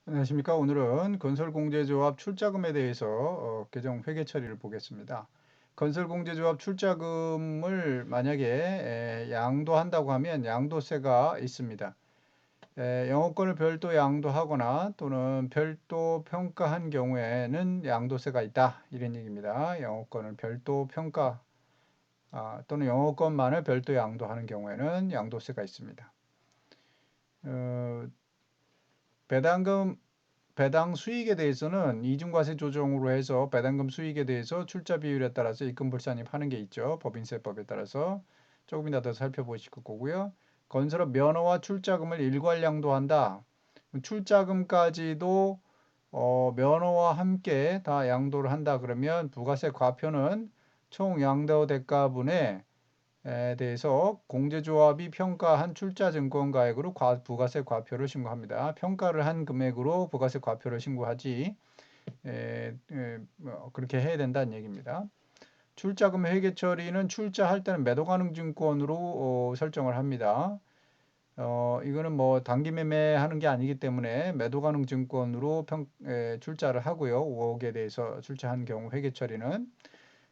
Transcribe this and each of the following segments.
안녕하십니까. 오늘은 건설공제조합 출자금에 대해서 개정 회계 처리를 보겠습니다. 건설공제조합 출자금을 만약에 양도한다고 하면 양도세가 있습니다. 영업권을 별도 양도하거나 또는 별도 평가한 경우에는 양도세가 있다, 이런 얘기입니다. 영업권을 별도 평가 또는 영업권만을 별도 양도하는 경우에는 양도세가 있습니다. 어, 배당금 배당 수익에 대해서는 이중과세 조정으로 해서 배당금 수익에 대해서 출자 비율에 따라서 입금불산입하는 게 있죠. 법인세법에 따라서 조금이나 더 살펴보실 거고요. 건설업 면허와 출자금을 일괄양도한다. 출자금까지도 면허와 함께 다 양도를 한다 그러면 부가세 과표는 총 양도 대가분의 대해서 공제조합이 평가한 출자증권가액으로 부가세 과표를 신고합니다. 평가를 한 금액으로 부가세 과표를 신고하지 그렇게 해야 된다는 얘기입니다. 출자금 회계 처리는 출자할 때는 매도가능증권으로 설정을 합니다. 이거는 뭐 단기 매매하는 게 아니기 때문에 매도가능증권으로 출자를 하고요. 5억에 대해서 출자한 경우 회계 처리는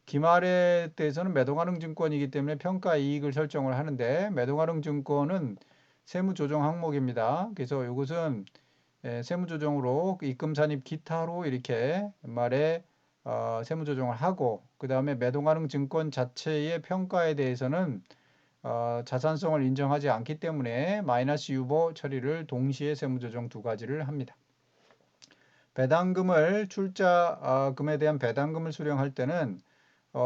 기말에 대해서는 매도가능증권이기 때문에 평가 이익을 설정을 하는데 매도가능증권은 세무조정 항목입니다. 그래서 이것은 세무조정으로 입금산입 기타로 이렇게 연말에 세무조정을 하고 그 다음에 매도가능증권 자체의 평가에 대해서는 자산성을 인정하지 않기 때문에 마이너스 유보 처리를 동시에 세무조정 두 가지를 합니다. 배당금을 출자금에 대한 배당금을 수령할 때는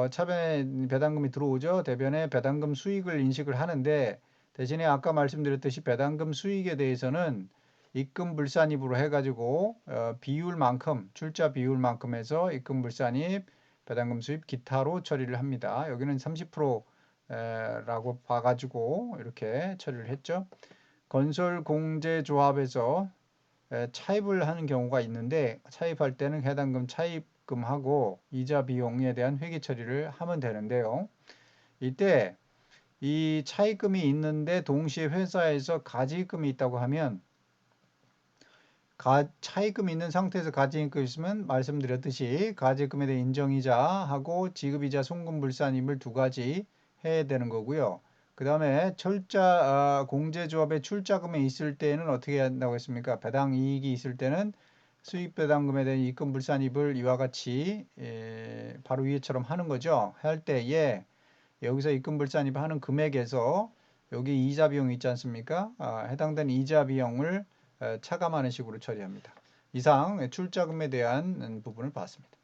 차변에 배당금이 들어오죠. 대변에 배당금 수익을 인식을 하는데 대신에 아까 말씀드렸듯이 배당금 수익에 대해서는 입금불산입으로 해가지고 비율만큼 출자 비율만큼 해서 입금불산입 배당금 수입 기타로 처리를 합니다. 여기는 30%라고 봐가지고 이렇게 처리를 했죠. 건설공제조합에서 차입을 하는 경우가 있는데 차입할 때는 해당금 차입금하고 이자 비용에 대한 회계 처리를 하면 되는데요. 이때 이 차입금이 있는데 동시에 회사에서 가지입금이 있다고 하면 차입금이 있는 상태에서 가지입금이 있으면 말씀드렸듯이 가지입금에 대한 인정이자하고 지급이자 송금불산임을 두 가지 해야 되는 거고요. 그 다음에 공제조합의 출자금이 있을 때는 어떻게 한다고 했습니까? 배당이익이 있을 때는 수익배당금에 대한 입금불산입을 이와 같이 바로 위에처럼 하는 거죠. 할 때에 여기서 입금불산입 하는 금액에서 여기 이자 비용이 있지 않습니까? 해당되는 이자 비용을 차감하는 식으로 처리합니다. 이상 출자금에 대한 부분을 봤습니다.